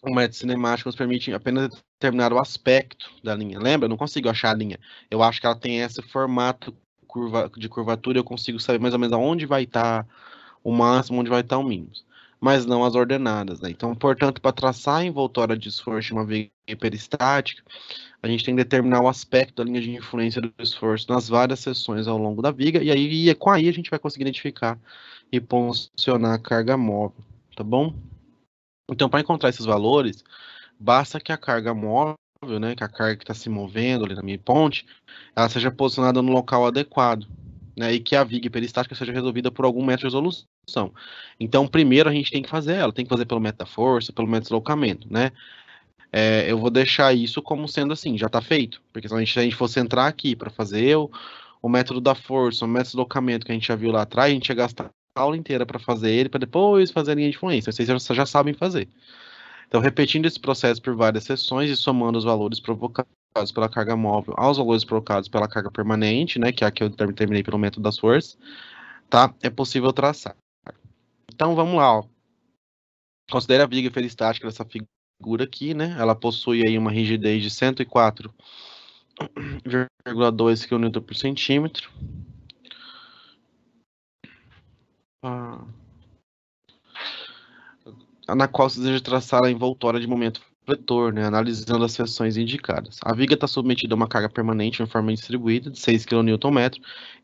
o método cinemático nos permite apenas determinar o aspecto da linha. Lembra? Eu não consigo achar a linha. Eu acho que ela tem esse formato de curvatura, eu consigo saber mais ou menos aonde vai estar o máximo, onde vai estar o mínimo, mas não as ordenadas, né? Então, portanto, para traçar a envoltória de esforço de uma viga hiperestática, a gente tem que determinar o aspecto da linha de influência do esforço nas várias seções ao longo da viga, e aí com aí a gente vai conseguir identificar e posicionar a carga móvel, tá bom? Então, para encontrar esses valores, basta que a carga móvel, né, que a carga que está se movendo ali na minha ponte, ela seja posicionada no local adequado, né, e que a viga hiperestática seja resolvida por algum método de resolução. Então, primeiro a gente tem que fazer ela, tem que fazer pelo método da força, pelo método de deslocamento, né? Eu vou deixar isso como sendo assim, já está feito, porque se a gente fosse entrar aqui para fazer o método da força, o método de deslocamento que a gente já viu lá atrás, a gente ia gastar a aula inteira para fazer ele, para depois fazer a linha de influência. Vocês já sabem fazer. Então, repetindo esse processo por várias sessões e somando os valores provocados pela carga móvel aos valores provocados pela carga permanente, né, que é a que eu terminei pelo método das forças, tá? É possível traçar. Então, vamos lá, ó. Considere a viga hiperestática dessa figura aqui, né? Ela possui aí uma rigidez de 104,2 kN por centímetro. Na qual se deseja traçar a envoltória de momento fletor, né, analisando as seções indicadas. A viga está submetida a uma carga permanente uniformemente distribuída de 6 kN,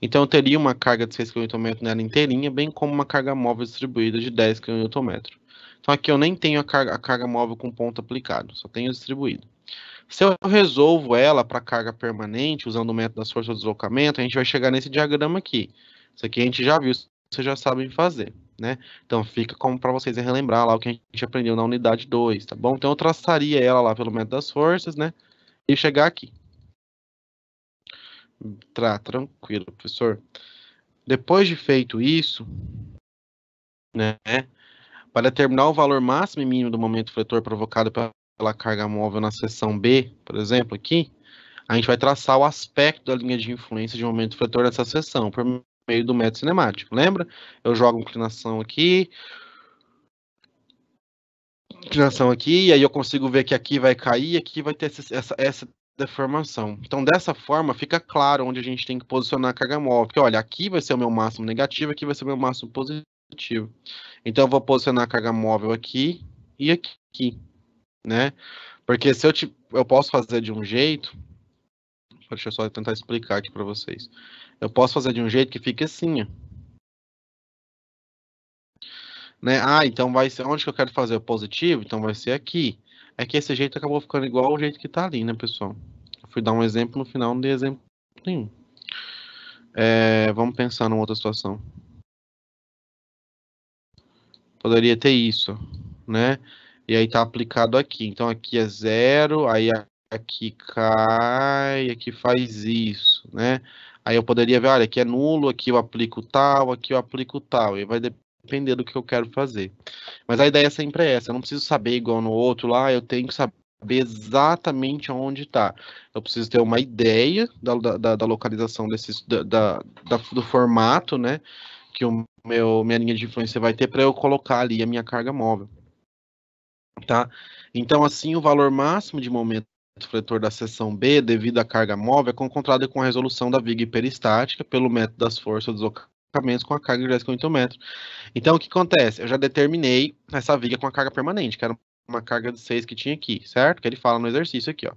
então eu teria uma carga de 6 kN nela inteirinha, bem como uma carga móvel distribuída de 10 kN. Então aqui eu nem tenho a carga móvel com ponto aplicado, só tenho distribuído. Se eu resolvo ela para carga permanente, usando o método das forças de deslocamento, a gente vai chegar nesse diagrama aqui. Isso aqui a gente já viu, vocês já sabem fazer, né? Então fica como para vocês relembrar lá o que a gente aprendeu na unidade 2, tá bom? Então eu traçaria ela lá pelo método das forças, né? E chegar aqui. Tranquilo, professor. Depois de feito isso, né? Para determinar o valor máximo e mínimo do momento fletor provocado pela carga móvel na seção B, por exemplo, aqui, a gente vai traçar o aspecto da linha de influência de momento fletor nessa seção, por meio do método cinemático. Lembra? Eu jogo inclinação aqui, e aí eu consigo ver que aqui vai cair, aqui vai ter essa deformação. Então, dessa forma, fica claro onde a gente tem que posicionar a carga móvel. Porque, olha, aqui vai ser o meu máximo negativo, aqui vai ser o meu máximo positivo. Então, eu vou posicionar a carga móvel aqui e aqui, né? Porque se eu posso fazer de um jeito, deixa eu só tentar explicar aqui para vocês. Eu posso fazer de um jeito que fique assim, ó. Né? Ah, então vai ser onde que eu quero fazer o positivo? Então vai ser aqui. É que esse jeito acabou ficando igual ao jeito que tá ali, né, pessoal? Eu fui dar um exemplo, no final não dei exemplo nenhum. Vamos pensar numa outra situação. Poderia ter isso, né? E aí tá aplicado aqui. Então aqui é zero, aí aqui cai, aqui faz isso, né? Aí eu poderia ver, olha, aqui é nulo, aqui eu aplico tal, aqui eu aplico tal. E vai depender do que eu quero fazer. Mas a ideia sempre é essa, eu não preciso saber igual no outro lá, eu tenho que saber exatamente onde está. Eu preciso ter uma ideia da localização do formato, né? Que minha linha de influência vai ter para eu colocar ali a minha carga móvel. Tá? Então, assim, o valor máximo de momento fletor da seção B, devido à carga móvel, é encontrado com a resolução da viga hiperestática pelo método das forças dos deslocamentos com a carga de 10,8 metros. Então, o que acontece? Eu já determinei essa viga com a carga permanente, que era uma carga de 6 que tinha aqui, certo? Que ele fala no exercício aqui, ó.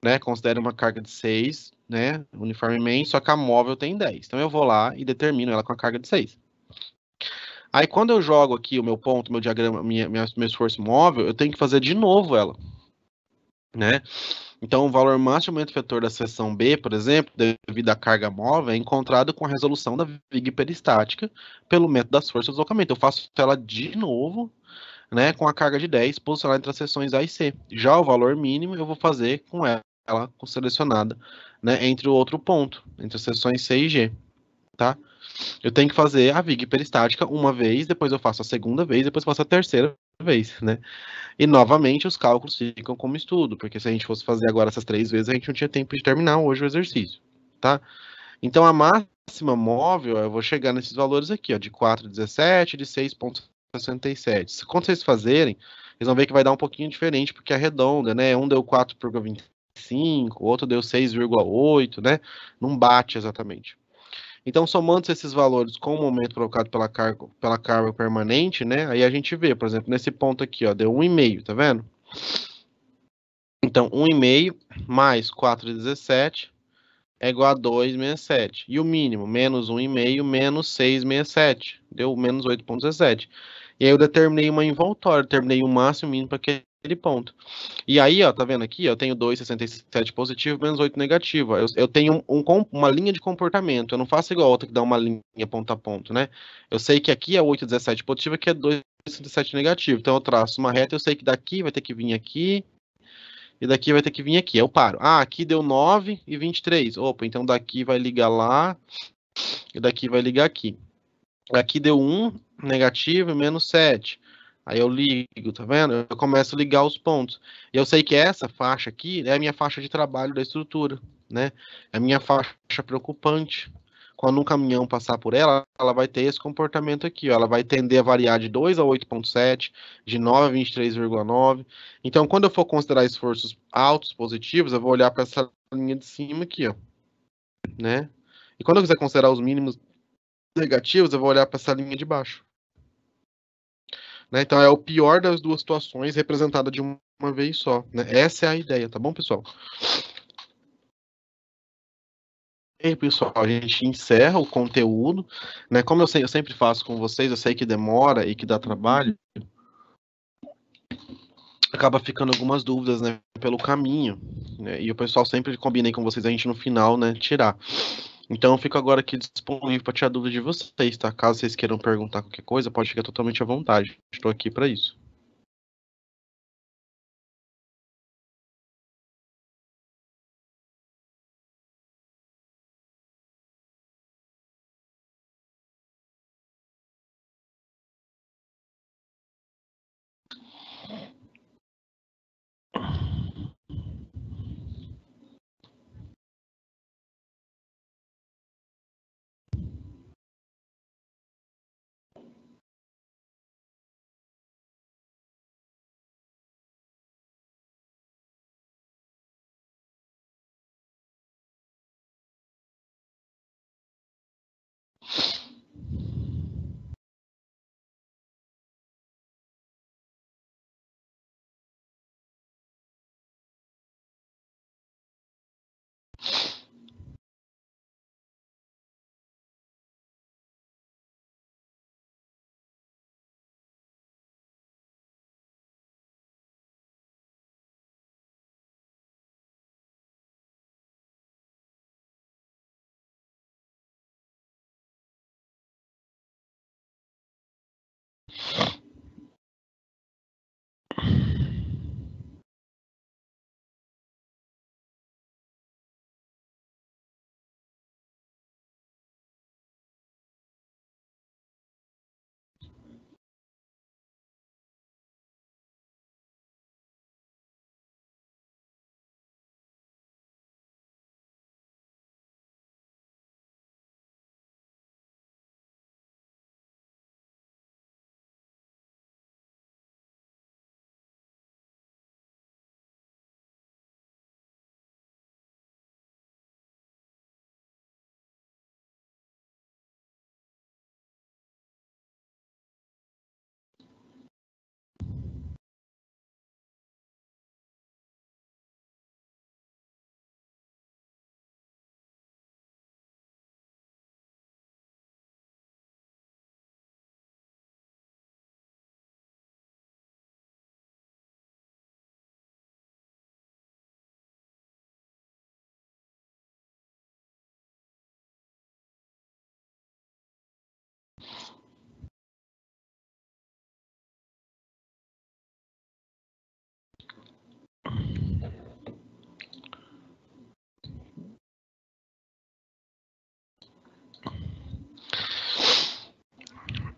Né? Considera uma carga de 6, né? Uniformemente, só que a móvel tem 10. Então, eu vou lá e determino ela com a carga de 6. Aí, quando eu jogo aqui o meu ponto, meu diagrama, meu esforço móvel, eu tenho que fazer de novo ela, né? Então, o valor máximo de momento vetor da seção B, por exemplo, devido à carga móvel, é encontrado com a resolução da viga hiperestática pelo método das forças de deslocamento. Eu faço ela de novo, né, com a carga de 10 posicionada entre as seções A e C. Já o valor mínimo eu vou fazer com ela selecionada, né, entre o outro ponto, entre as seções C e G, tá? Eu tenho que fazer a viga hiperestática uma vez, depois eu faço a segunda vez, depois eu faço a terceira vez, né? E novamente os cálculos ficam como estudo, porque se a gente fosse fazer agora essas 3 vezes, a gente não tinha tempo de terminar hoje o exercício, tá? Então a máxima móvel, eu vou chegar nesses valores aqui, ó, de 4,17 e de 6,67. Quando vocês fazerem, vocês vão ver que vai dar um pouquinho diferente, porque é redonda, né? Um deu 4,25, o outro deu 6,8, né? Não bate exatamente. Então, somando esses valores com o momento provocado pela carga permanente, né? Aí a gente vê, por exemplo, nesse ponto aqui, ó, deu 1,5, tá vendo? Então, 1,5 mais 4,17 é igual a 2,67. E o mínimo, menos 1,5 menos 6,67. Deu menos 8,17. E aí eu determinei uma envoltória, determinei o máximo e o mínimo para aquele ponto. E aí, ó, tá vendo aqui? Eu tenho 2,67 positivo, menos 8 negativo. Eu tenho uma linha de comportamento. Eu não faço igual a outra que dá uma linha ponto a ponto, né? Eu sei que aqui é 8,17 positivo, aqui é 2,67 negativo. Então eu traço uma reta, eu sei que daqui vai ter que vir aqui, e daqui vai ter que vir aqui. Eu paro. Ah, aqui deu 9,23. Opa, então daqui vai ligar lá, e daqui vai ligar aqui. Aqui deu 1 negativo e menos 7. Aí eu ligo, tá vendo? Eu começo a ligar os pontos. E eu sei que essa faixa aqui é a minha faixa de trabalho da estrutura, né? É a minha faixa preocupante. Quando um caminhão passar por ela, ela vai ter esse comportamento aqui, ó. Ela vai tender a variar de 2 a 8,7, de 9 a 23,9. Então, quando eu for considerar esforços altos positivos, eu vou olhar para essa linha de cima aqui, ó, né? E quando eu quiser considerar os mínimos negativos, eu vou olhar para essa linha de baixo. Né? Então é o pior das duas situações representada de uma vez só. Né? Essa é a ideia, tá bom, pessoal? E aí, pessoal, a gente encerra o conteúdo. Né? Como eu sempre faço com vocês, eu sei que demora e que dá trabalho, acaba ficando algumas dúvidas, né, pelo caminho. Né? E o pessoal sempre combina aí com vocês a gente no final, né, tirar. Então eu fico agora aqui disponível para tirar dúvida de vocês, tá? Caso vocês queiram perguntar qualquer coisa, pode ficar totalmente à vontade. Estou aqui para isso.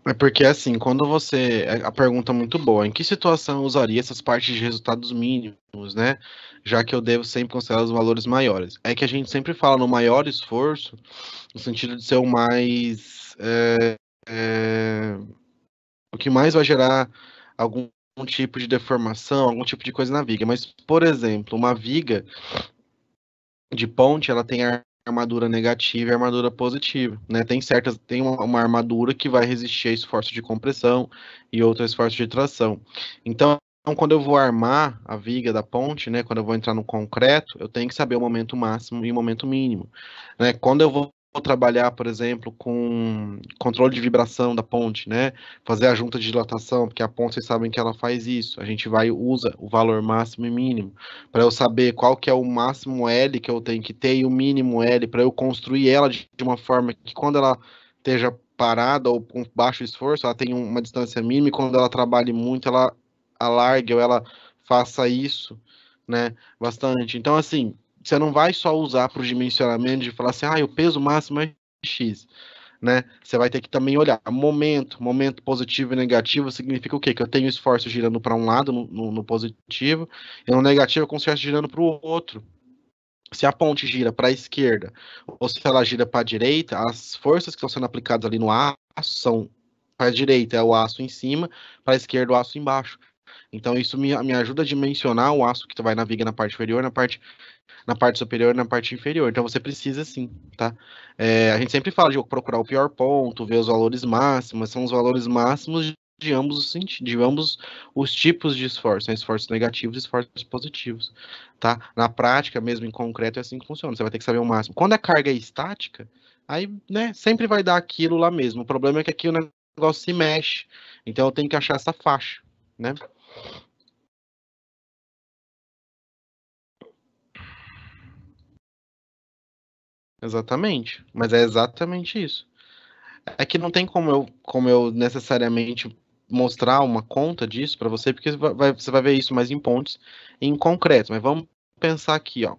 É porque, assim, quando você. A pergunta é muito boa. Em que situação eu usaria essas partes de resultados mínimos, né? Já que eu devo sempre considerar os valores maiores. É que a gente sempre fala no maior esforço, no sentido de ser o mais. O que mais vai gerar algum tipo de deformação, algum tipo de coisa na viga. Mas, por exemplo, uma viga de ponte, ela tem a armadura negativa e a armadura positiva, né? Tem uma armadura que vai resistir a esforço de compressão e outra a esforço de tração. Então, quando eu vou armar a viga da ponte, né, quando eu vou entrar no concreto, eu tenho que saber o momento máximo e o momento mínimo, né? Quando eu vou trabalhar, por exemplo, com controle de vibração da ponte, né? Fazer a junta de dilatação, porque a ponte, vocês sabem que ela faz isso. A gente usa o valor máximo e mínimo para eu saber qual que é o máximo L que eu tenho que ter e o mínimo L para eu construir ela de uma forma que quando ela esteja parada ou com baixo esforço, ela tenha uma distância mínima e quando ela trabalhe muito, ela alargue ou ela faça isso, né, bastante. Então, assim, você não vai só usar para o dimensionamento de falar assim, o peso máximo é X, né? Você vai ter que também olhar momento positivo e negativo significa o quê? Que eu tenho esforço girando para um lado no positivo e no negativo eu com esforço girando para o outro. Se a ponte gira para a esquerda ou se ela gira para a direita, as forças que estão sendo aplicadas ali no aço são para a direita é o aço em cima, para a esquerda o aço embaixo. Então isso me ajuda a dimensionar o aço que vai na viga na parte inferior, na parte superior e na parte inferior. Então você precisa sim, tá? A gente sempre fala de procurar o pior ponto, ver os valores máximos, são os valores máximos de ambos os sentidos, de ambos os tipos de esforço, né? Esforços negativos e esforços positivos, tá? Na prática, mesmo em concreto, é assim que funciona. Você vai ter que saber o máximo. Quando a carga é estática, aí, né, sempre vai dar aquilo lá mesmo. O problema é que aqui o negócio se mexe. Então eu tenho que achar essa faixa, né? Exatamente. Mas é exatamente isso. É que não tem como eu necessariamente mostrar uma conta disso para você, porque você vai ver isso mais em pontos em concreto. Mas vamos pensar aqui, ó.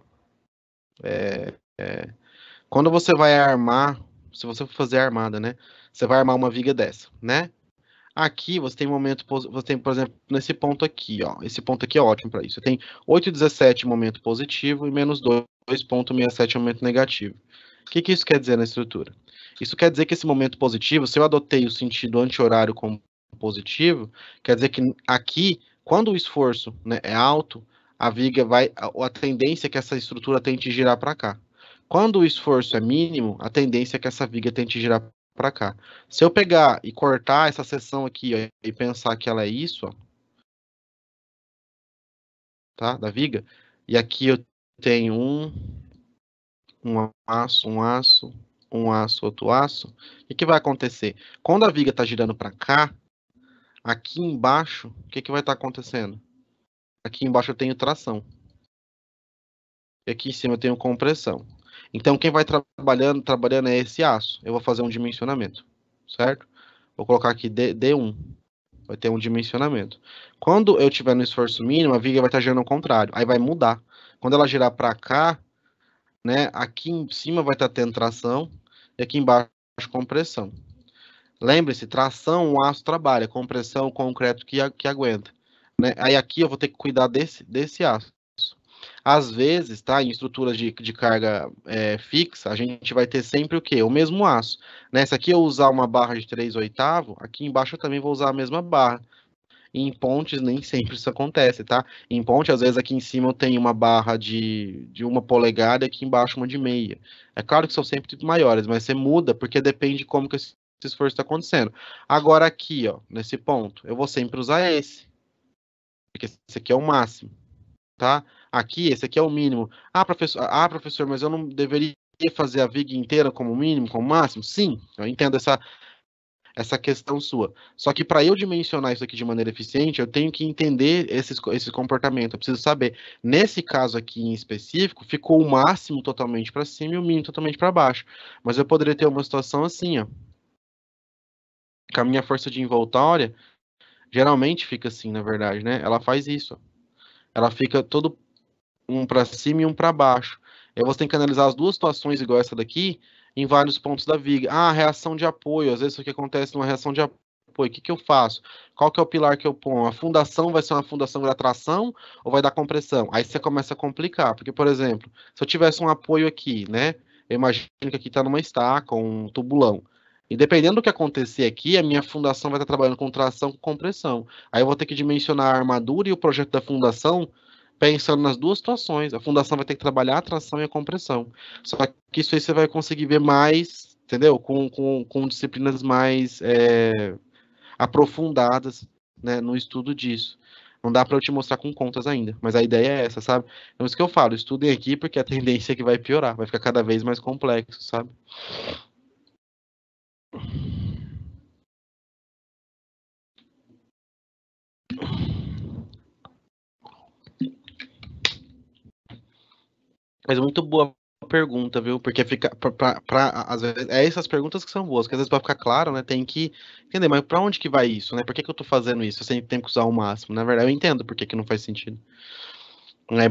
Quando você vai armar, se você for fazer a armada, né? Você vai armar uma viga dessa, né? Aqui você tem você tem, por exemplo, nesse ponto aqui, ó. Esse ponto aqui é ótimo para isso. Você tem 8,17 momento positivo e menos 2,67 momento negativo. O que isso quer dizer na estrutura? Isso quer dizer que esse momento positivo, se eu adotei o sentido anti-horário como positivo, quer dizer que aqui, quando o esforço, né, é alto, a viga vai, a tendência é que essa estrutura tente girar para cá. Quando o esforço é mínimo, a tendência é que essa viga tente girar para cá. Se eu pegar e cortar essa seção aqui, ó, e pensar que ela é isso, ó, tá, da viga, e aqui eu tenho um aço, um aço, um aço, outro aço, o que vai acontecer? Quando a viga está girando para cá, aqui embaixo, o que vai estar acontecendo? Aqui embaixo eu tenho tração. E aqui em cima eu tenho compressão. Então, quem vai trabalhando é esse aço. Eu vou fazer um dimensionamento, certo? Vou colocar aqui D1. Vai ter um dimensionamento. Quando eu tiver no esforço mínimo, a viga vai estar girando ao contrário. Aí vai mudar. Quando ela girar para cá, né? Aqui em cima vai estar tendo tração e aqui embaixo compressão. Lembre-se, tração, o aço trabalha, compressão, o concreto que aguenta. Né? Aí aqui eu vou ter que cuidar desse aço. Às vezes, tá, em estruturas de carga fixa, a gente vai ter sempre o quê? O mesmo aço. Né? Se aqui eu usar uma barra de 3/8, aqui embaixo eu também vou usar a mesma barra. E em pontes nem sempre isso acontece, tá? Em ponte, às vezes aqui em cima eu tenho uma barra de 1 polegada e aqui embaixo uma de meia. É claro que são sempre maiores, mas você muda porque depende de como que esse esforço está acontecendo. Agora aqui, ó, nesse ponto, eu vou sempre usar esse, porque esse aqui é o máximo, tá? Aqui, esse aqui é o mínimo. Professor, mas eu não deveria fazer a viga inteira como mínimo, como máximo? Sim, eu entendo essa questão sua. Só que para eu dimensionar isso aqui de maneira eficiente, eu tenho que entender esse comportamento. Eu preciso saber. Nesse caso aqui em específico, ficou o máximo totalmente para cima e o mínimo totalmente para baixo. Mas eu poderia ter uma situação assim, ó. Com a minha força de envoltória, geralmente fica assim, na verdade, né? Ela faz isso. Ela fica todo um para cima e um para baixo. Aí você tem que analisar as duas situações igual essa daqui em vários pontos da viga. Ah, reação de apoio. Às vezes isso aqui acontece numa reação de apoio. O que eu faço? Qual que é o pilar que eu ponho? A fundação vai ser uma fundação de tração ou vai dar compressão? Aí você começa a complicar, porque, por exemplo, se eu tivesse um apoio aqui, né? Eu imagino que aqui está numa estaca, um tubulão. E dependendo do que acontecer aqui, a minha fundação vai estar trabalhando com tração com compressão. Aí eu vou ter que dimensionar a armadura e o projeto da fundação pensando nas duas situações. A fundação vai ter que trabalhar a tração e a compressão. Só que isso aí você vai conseguir ver mais, entendeu? Com disciplinas mais aprofundadas, né, no estudo disso. Não dá para eu te mostrar com contas ainda, mas a ideia é essa, sabe? Então, isso que eu falo, estudem aqui porque a tendência é que vai piorar, vai ficar cada vez mais complexo, sabe? Mas muito boa pergunta, viu? Porque fica às vezes é essas perguntas que são boas, que às vezes para ficar claro, né, tem que entender, mas para onde que vai isso, né? Por que que eu tô fazendo isso? Eu sempre tenho que usar o máximo. Na verdade, eu entendo por que que não faz sentido.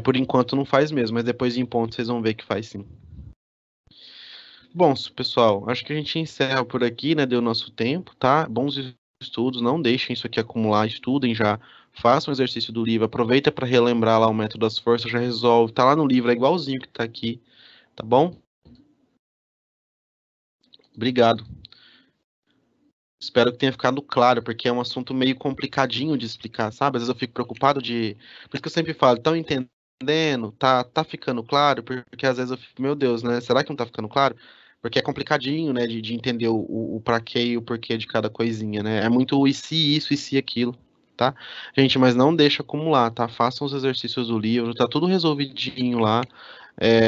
Por enquanto não faz mesmo, mas depois em ponto vocês vão ver que faz sim. Bom, pessoal, acho que a gente encerra por aqui, né? Deu nosso tempo, tá? Bons estudos, não deixem isso aqui acumular, estudem já, façam o exercício do livro, aproveita para relembrar lá o método das forças, já resolve, tá lá no livro, é igualzinho que tá aqui, tá bom? Obrigado. Espero que tenha ficado claro, porque é um assunto meio complicadinho de explicar, sabe? Às vezes eu fico preocupado de. Por isso que eu sempre falo, estão entendendo? Tá ficando claro? Porque às vezes eu fico, meu Deus, né? Será que não tá ficando claro? Porque é complicadinho, né, de entender o pra quê e o porquê de cada coisinha, né? É muito o e se isso, e se aquilo, tá? Gente, mas não deixa acumular, tá? Façam os exercícios do livro, tá tudo resolvidinho lá.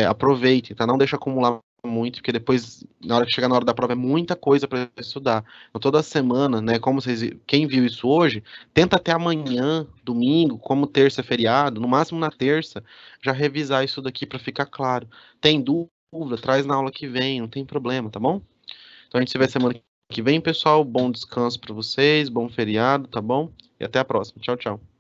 Aproveitem, tá? Não deixa acumular muito, porque depois, na hora que chegar na hora da prova, é muita coisa para estudar. Então, toda semana, né? Como vocês, quem viu isso hoje, tenta até amanhã, domingo, como terça é feriado, no máximo na terça, já revisar isso daqui para ficar claro. Tem dúvida, traz na aula que vem, não tem problema, tá bom? Então a gente se vê semana que vem, pessoal. Bom descanso para vocês, bom feriado, tá bom? E até a próxima. Tchau, tchau.